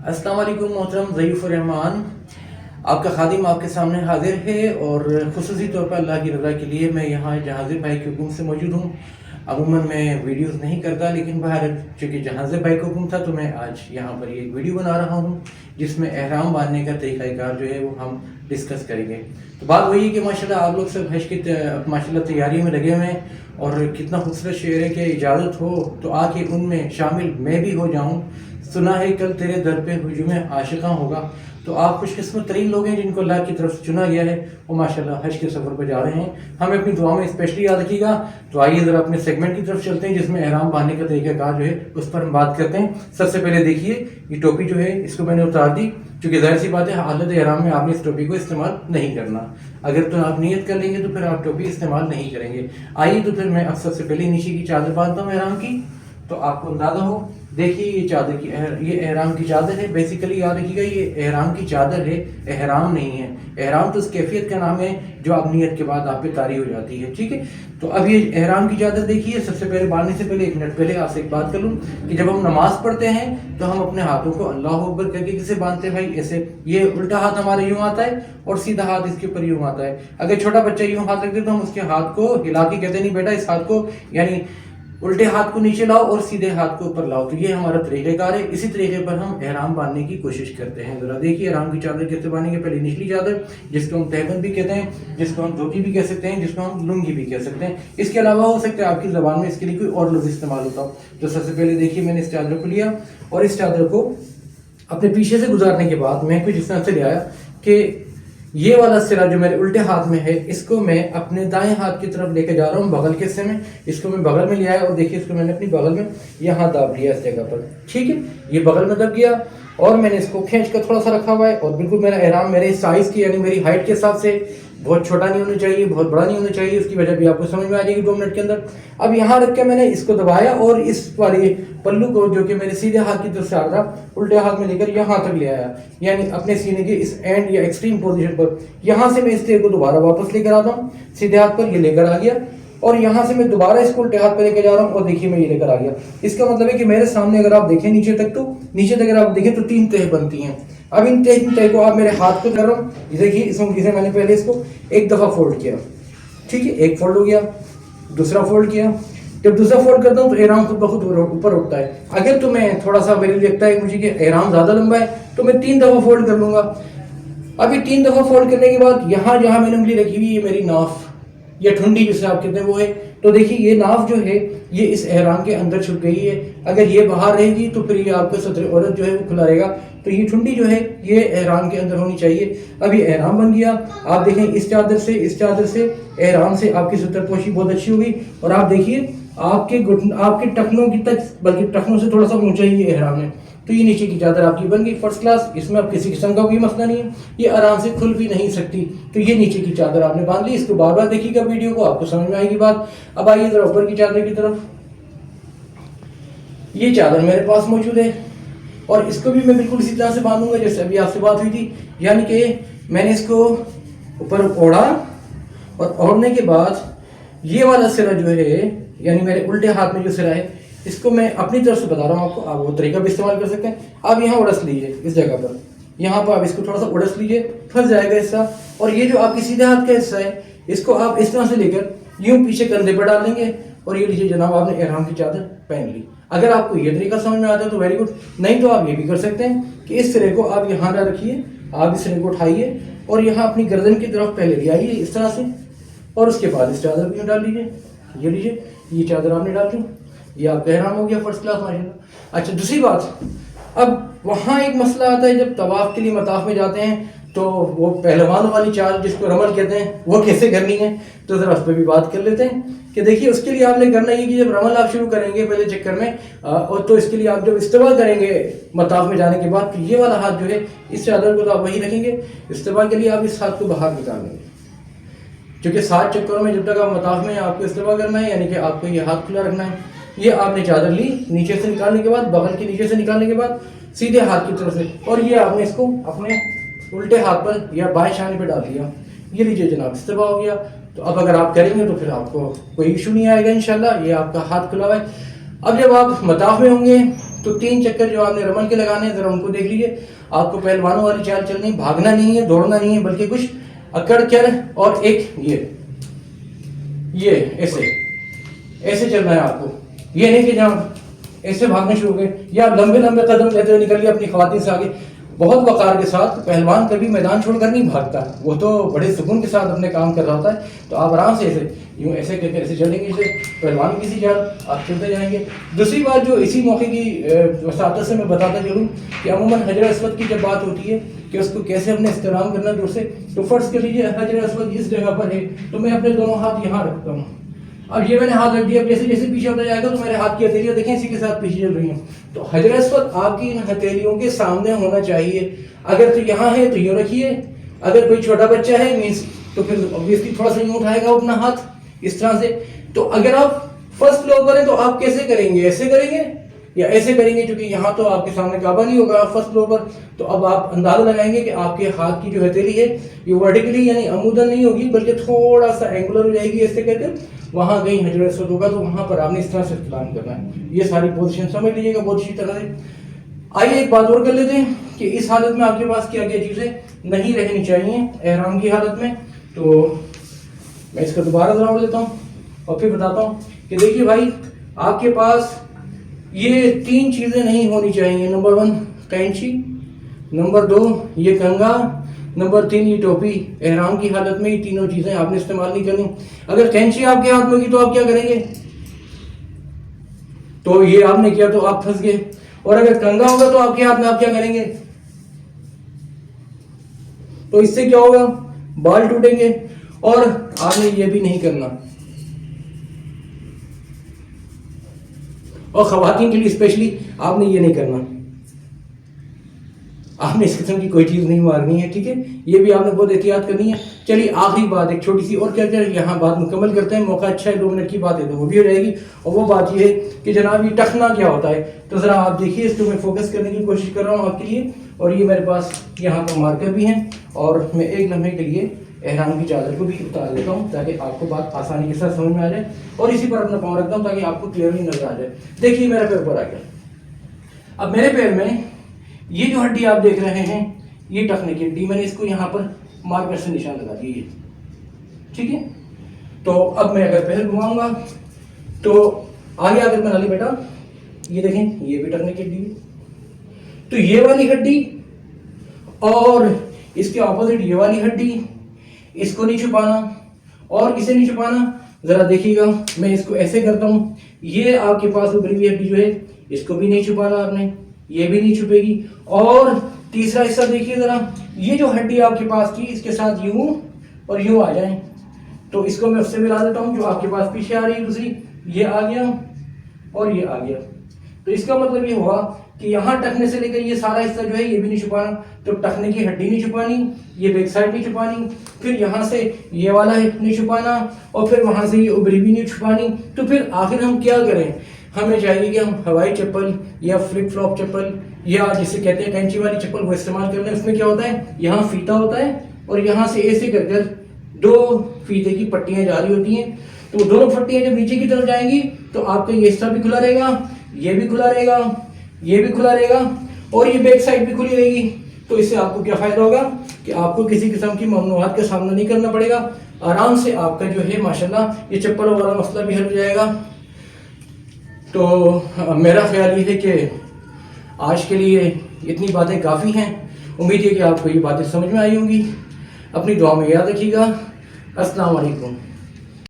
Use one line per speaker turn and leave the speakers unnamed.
अस्सलाम वालेकुम मोहतरम ज़यीफ़ुर रहमान, आपका खादिम आपके सामने हाजिर है और ख़ुसूसी तौर पर अल्लाह की रज़ा के लिए मैं यहाँ जहाज़ भाई के हुक्म से मौजूद हूँ। अमूमन मैं वीडियोस नहीं करता, लेकिन बाहर चूँकि जहाज़ भाई का हुक्म था तो मैं आज यहाँ पर एक वीडियो बना रहा हूँ जिसमें एहराम बांधने का तरीक़ाकार जो है वो हम डिस्कस करेंगे। तो बात वही है कि माशाल्लाह आप लोग सब हज की माशाल्लाह तैयारी में लगे हुए हैं और कितना खूबसूरत शेर है कि इजाज़त हो तो आके उनमें शामिल मैं भी हो जाऊँ। सुना है कल तेरे दर पे हुजूम आशिक़ा होगा। तो आप खुशकिस्मत तरीन लोग हैं जिनको अल्लाह की तरफ से चुना गया है, वो माशाल्लाह हज के सफ़र पर जा रहे हैं। हमें अपनी दुआ में स्पेशली याद रखिएगा। तो आइए ज़रा अपने सेगमेंट की तरफ चलते हैं जिसमें एहराम बांधने का तरीक़ाकार जो है उस पर हम बात करते हैं। सबसे पहले देखिए, ये टोपी जो है इसको मैंने उतार दी, क्योंकि ज़ाहिर सी बात है हालत एहराम में आपने इस टोपी को इस्तेमाल नहीं करना। अगर तो आप नियत कर लेंगे तो फिर आप टोपी इस्तेमाल नहीं करेंगे। आइए तो फिर मैं अब सबसे पहले नीचे की चादर बांधता हूँ एहराम की, तो आपको अंदाज़ा हो। देखिए ये चादर की ये एहराम की चादर है। बेसिकली याद रखिएगा ये एहराम की चादर है, एहराम नहीं है। एहराम तो उस कैफियत का नाम है जो आप नियत के बाद आप पे तारी हो जाती है, ठीक है। तो अब ये एहराम की चादर देखिए। सबसे पहले बांधने से पहले 1 मिनट पहले आपसे एक बात कर लूँ कि जब हम नमाज पढ़ते हैं तो हम अपने हाथों को अल्लाह अकबर करके किसे बांधते हैं भाई? ऐसे। ये उल्टा हाथ हमारा यूँ आता है और सीधा हाथ इसके ऊपर यूँ आता है। अगर छोटा बच्चा यूँ हाथ रखते तो हम उसके हाथ को हिला के कहते नहीं बेटा इस हाथ को, यानी उल्टे हाथ को नीचे लाओ और सीधे हाथ को ऊपर लाओ। तो ये हमारा तरीक़ेकार है। इसी तरीके पर हम एहराम बांधने की कोशिश करते हैं। ज़रा देखिए एहराम की चादर कैसे बांधेंगे। पहले निचली चादर, जिसको हम तहबंद भी कहते हैं, जिसको हम धोती भी कह सकते हैं, जिसको हम लुंगी भी कह सकते हैं। इसके अलावा हो सकता है आपकी ज़बान में इसके लिए कोई और लफ्ज़ इस्तेमाल होता हो। तो सबसे पहले देखिए मैंने इस चादर को लिया और इस चादर को अपने पीछे से गुजारने के बाद मैं कुछ इस तरह से ले आया कि ये वाला सिरा जो मेरे उल्टे हाथ में है इसको मैं अपने दाएं हाथ की तरफ लेके जा रहा हूँ बगल के हिस्से में। इसको मैं बगल में ले आया और देखिए इसको मैंने अपनी बगल में यहाँ दाब लिया इस जगह पर, ठीक है। ये बगल में दब गया और मैंने इसको खींच कर थोड़ा सा रखा हुआ है। और बिल्कुल मेरा एहराम मेरे साइज़ की यानी मेरी हाइट के हिसाब से बहुत छोटा नहीं होना चाहिए, बहुत बड़ा नहीं होना चाहिए। उसकी वजह भी आपको समझ में आ जाएगी 2 मिनट के अंदर। अब यहाँ रख के मैंने इसको दबाया और इस वाले पल्लू को जो कि मेरे सीधे हाथ की तरफ से आ रहा उल्टे हाथ में लेकर यहाँ तक ले आया, यानी अपने सीने के इस एंड या एक्सट्रीम पोजीशन पर। यहाँ से मैं इस तेल को दोबारा वापस लेकर आता हूँ सीधे हाथ पर, ये लेकर आ गया। और यहाँ से मैं दोबारा इसको उल्टे हाथ पे लेकर जा रहा हूँ और देखिए मैं ये लेकर आ गया। इसका मतलब है कि मेरे सामने अगर आप देखें नीचे तक, तो नीचे तक अगर आप देखें तो 3 तह बनती हैं। अब इन 3 तह को आप मेरे हाथ को कर रहा हूँ, देखिए इस उंगली से मैंने पहले इसको एक दफ़ा फोल्ड किया, ठीक है। एक फोल्ड हो गया, दूसरा फोल्ड किया। जब दूसरा फोल्ड करता हूँ तो एहराम खुद ब खुद ऊपर उठता है। अगर तो मैं थोड़ा सा मेरे लिए लगता है मुझे कि एहराम ज़्यादा लंबा है तो मैं 3 दफ़ा फोल्ड कर लूँगा। अभी 3 दफ़ा फोल्ड करने के बाद यहाँ जहाँ मैंने उंगली रखी हुई है मेरी नाफ या ठुंडी जिसे आप कहते हैं वो है। तो देखिए ये नाफ जो है ये इस एहराम के अंदर छुप गई है। अगर ये बाहर रहेगी तो फिर ये आपका सत्र औरत जो है वो खुला रहेगा। तो ये ठुंडी जो है ये एहराम के अंदर होनी चाहिए। अब ये एहराम बन गया। आप देखें इस चादर से एहराम से आपकी सतरपोशी बहुत अच्छी होगी। और आप देखिए आपके टखनों की तक, बल्कि टखनों से थोड़ा सा ऊंचा ही ये एहराम है। तो ये नीचे की चादर आपकी बन गई फर्स्ट क्लास। इसमें अब किसी किस्म का कोई मसला नहीं है, ये आराम से खुल भी नहीं सकती। तो ये नीचे की चादर आपने बांध ली। इसको बार बार देखिएगा वीडियो को, आपको समझ में आएगी बात। अब आइए जरा ऊपर की चादर की तरफ। ये चादर मेरे पास मौजूद है और इसको भी मैं बिल्कुल इसी तरह से बांधूंगा जैसे अभी आपसे बात हुई थी, यानी कि मैंने इसको ऊपर ओढ़ा और ओढ़ने के बाद ये वाला सिरा जो है यानी मेरे उल्टे हाथ में जो सिरा है इसको मैं अपनी तरफ से बता रहा हूँ आपको। आप वो तरीका भी इस्तेमाल कर सकते हैं। आप यहाँ उड़स लीजिए इस जगह पर, यहाँ पर आप इसको थोड़ा सा उड़स लीजिए, फंस जाएगा हिस्सा। और ये जो आपके सीधे हाथ का हिस्सा है इसको आप इस तरह से लेकर यूं पीछे कंधे पर डाल देंगे और ये लीजिए जनाब आपने एहराम की चादर पहन ली। अगर आपको ये तरीका समझ में आता है तो वेरी गुड, नहीं तो आप ये भी कर सकते हैं कि इस सिरे को आप यहाँ ना रखिए, आप इस सिरे को उठाइए और यहाँ अपनी गर्दन की तरफ पहले ले आइए इस तरह से, और उसके बाद इस चादर को डाल लीजिए। ये लीजिए ये चादर आपने डाल दी, ये आपका एहराम हो गया फर्स्ट क्लास माशाल्लाह। अच्छा दूसरी बात, अब वहाँ एक मसला आता है जब तवाफ के लिए मताफ में जाते हैं तो वो पहलवानों वाली चाल जिसको रमल कहते हैं वो कैसे करनी है, तो ज़रा उस पर भी बात कर लेते हैं। कि देखिए उसके लिए आपने करना ये कि जब रमल आप शुरू करेंगे पहले चक्कर में और तो इसके लिए आप जब इस्तेमाल करेंगे मताफ में जाने के बाद, तो ये वाला हाथ जो है इस चादर को तो आप वही रखेंगे। इस्तेमाल के लिए आप इस हाथ को बाहर निकाल लेंगे, क्योंकि 7 चक्करों में जब तक आप मताफ में आपको इस्तेमाल करना है, यानी कि आपको ये हाथ खुला रखना है। ये आपने चादर ली नीचे से निकालने के बाद, बगल के नीचे से निकालने के बाद सीधे हाथ की तरफ से, और ये आपने इसको अपने उल्टे हाथ पर या बाएं शाने पे डाल दिया। ये लीजिए जनाब इस्तेमाल हो गया। तो अब अगर आप करेंगे तो फिर आपको कोई इशू नहीं आएगा इंशाल्लाह। ये आपका हाथ खुला हुआ है। अब जब आप मताफ में होंगे تو 3 چکر جو آپ نے رمل کے لگانے ہیں ذرا ان کو دیکھ لیجیے. آپ کو پہلوانوں والی چال چلنی، بھاگنا نہیں ہے، دوڑنا نہیں ہے، بلکہ کچھ اکڑ کر اور ایک یہ ایسے چلنا ہے آپ کو. یہ نہیں کہ جہاں ایسے بھاگنے شروع ہو گئے یا لمبے لمبے قدم لیتے ہوئے نکل گئے اپنی خواتین سے آگے. بہت وقار کے ساتھ. پہلوان کبھی میدان چھوڑ کر نہیں بھاگتا، وہ تو بڑے سکون کے ساتھ اپنے کام کر رہا ہوتا ہے. تو آپ آرام سے ایسے کر کے ایسے چلیں گے جیسے پہلوان کسی چال آپ چلتے جائیں گے. دوسری بات جو اسی موقع کی وساطت سے میں بتاتا چلوں کہ عموماً حجر اسود کی جب بات ہوتی ہے کہ اس کو کیسے اپنے استعمال کرنا دور سے، تو فرض کر لیجیے حجر اسود اس جگہ پر ہے تو میں اپنے دونوں ہاتھ یہاں رکھتا ہوں. اب یہ میں نے ہاتھ رکھ دیا، جیسے جیسے پیچھے ہوتا جائے گا تو میرے ہاتھ کی ہتھیلیاں دیکھیں اسی کے ساتھ پیچھے چل رہی ہیں. تو حجر اسود آپ کی ان ہتھیلیوں کے سامنے ہونا چاہیے. اگر تو یہاں ہے تو یوں رکھیے، اگر کوئی چھوٹا بچہ ہے مینس تو پھر obviously تھوڑا سا یوں اٹھائے گا اپنا ہاتھ اس طرح سے. تو اگر آپ فرسٹ فلور پر ہیں تو آپ کیسے کریں گے؟ ایسے کریں گے یا ایسے کریں گے؟ کیونکہ یہاں تو آپ کے سامنے کعبہ نہیں ہوگا فرسٹ فلور پر. تو اب آپ اندازہ لگائیں گے کہ آپ کے ہاتھ کی جو ہتھیلی ہے یہ ورٹیکلی یعنی عموداً نہیں ہوگی بلکہ تھوڑا سا اینگولر ہو جائے گی. ایسے کر کے وہاں کہیں حجر اسود ہوگا تو وہاں پر آپ نے اس طرح سے استعمال کرنا ہے. یہ ساری پوزیشن سمجھ لیجیے گا بہت اچھی طرح سے. آئیے ایک بات اور کر لیتے ہیں کہ اس حالت میں آپ کے پاس کیا کیا چیزیں نہیں رہنی چاہیے احرام کی حالت میں. تو میں اس کا دوبارہ ذرا دیتا ہوں اور پھر بتاتا ہوں کہ دیکھیے بھائی آپ کے پاس یہ 3 چیزیں نہیں ہونی چاہیے. نمبر 1 کینچی، نمبر 2 یہ کنگا، نمبر 3 یہ ٹوپی. احرام کی حالت میں یہ تینوں چیزیں آپ نے استعمال نہیں کرنی. اگر کینچی آپ کے ہاتھ میں ہوگی تو آپ کیا کریں گے؟ تو یہ آپ نے کیا تو آپ پھنس گئے. اور اگر کنگا ہوگا تو آپ کے ہاتھ میں آپ کیا کریں گے؟ تو اس سے کیا ہوگا؟ بال ٹوٹیں گے. اور آپ نے یہ بھی نہیں کرنا. اور خواتین کے لیے اسپیشلی آپ نے یہ نہیں کرنا، آپ نے اس قسم کی کوئی چیز نہیں مارنی ہے. ٹھیک ہے، یہ بھی آپ نے بہت احتیاط کرنی ہے. چلیے آخری بات ایک چھوٹی سی اور کیا یہاں بات مکمل کرتے ہیں. موقع اچھا ہے، 2 منٹ کی بات ہے تو وہ بھی ہو جائے گی. اور وہ بات یہ ہے کہ جناب یہ ٹخنا کیا ہوتا ہے. تو ذرا آپ دیکھیے، اس کو میں فوکس کرنے کی کوشش کر رہا ہوں آپ کے لیے. اور یہ میرے پاس یہاں پر مارکر بھی ہیں اور میں ایک لمحے کے لیے احرام کی چادر کو بھی اتار دیتا ہوں تاکہ آپ کو بات آسانی کے ساتھ سمجھ میں آ جائے. اور اسی پر اپنا پاؤں رکھتا ہوں تاکہ آپ کو کلیئرلی نظر آ جائے. دیکھیے میرا پیر اوپر آ گیا. اب میرے پیر میں یہ جو ہڈی آپ دیکھ رہے ہیں یہ ٹخنے کی ہڈی، میں نے اس کو یہاں پر مارکر سے نشان لگا دیا. ٹھیک ہے، تو اب میں اگر پیر گھماؤں گا تو آگے اگر بنا لی بیٹا یہ دیکھیں یہ بھی ٹخنے کی ہڈی ہے. تو یہ والی ہڈی اور اس کے اپوزٹ یہ والی ہڈی، اس کو نہیں چھپانا اور اسے نہیں چھپانا. ذرا دیکھیے گا میں اس کو ایسے کرتا ہوں. یہ آپ کے پاس ابری ہوئی ہڈی جو ہے اس کو بھی نہیں چھپانا آپ نے، یہ بھی نہیں چھپے گی. اور تیسرا حصہ دیکھیے ذرا، یہ جو ہڈی آپ کے پاس تھی اس کے ساتھ یوں اور یوں آ جائیں. تو اس کو میں اس سے ملا دیتا ہوں جو آپ کے پاس پیچھے آ رہی ہے دوسری، یہ آ گیا اور یہ آ گیا. تو اس کا مطلب یہ ہوا کہ یہاں ٹخنے سے لے کر یہ سارا حصہ جو ہے یہ بھی نہیں چھپانا. تو ٹخنے کی ہڈی نہیں چھپانی، یہ بیک سائڈ نہیں چھپانی، پھر یہاں سے یہ والا نہیں چھپانا اور پھر وہاں سے یہ ابری بھی نہیں چھپانی. تو پھر آخر ہم کیا کریں؟ ہمیں چاہیے کہ ہم ہوائی چپل یا فلپ فلاپ چپل یا جسے کہتے ہیں کینچی والی چپل وہ استعمال کر لیں. اس میں کیا ہوتا ہے، یہاں فیتا ہوتا ہے اور یہاں سے ایسے کر کر 2 فیتے کی پٹیاں جاری ہوتی ہیں. تو دونوں پٹیاں جب نیچے کی طرف جائیں گی تو آپ کا یہ حصہ بھی کھلا رہے گا، یہ بھی کھلا رہے گا، یہ بھی کھلا رہے گا اور یہ بیک سائڈ بھی کھلی رہے گی. تو اس سے آپ کو کیا فائدہ ہوگا کہ آپ کو کسی قسم کی ممنوعات کا سامنا نہیں کرنا پڑے گا. آرام سے آپ کا جو ہے ماشاءاللہ یہ چپلوں والا مسئلہ بھی حل ہو جائے گا. تو میرا خیال یہ ہے کہ آج کے لیے اتنی باتیں کافی ہیں. امید ہے کہ آپ کو یہ باتیں سمجھ میں آئی ہوں گی. اپنی دعا میں یاد رکھیے گا. السلام علیکم.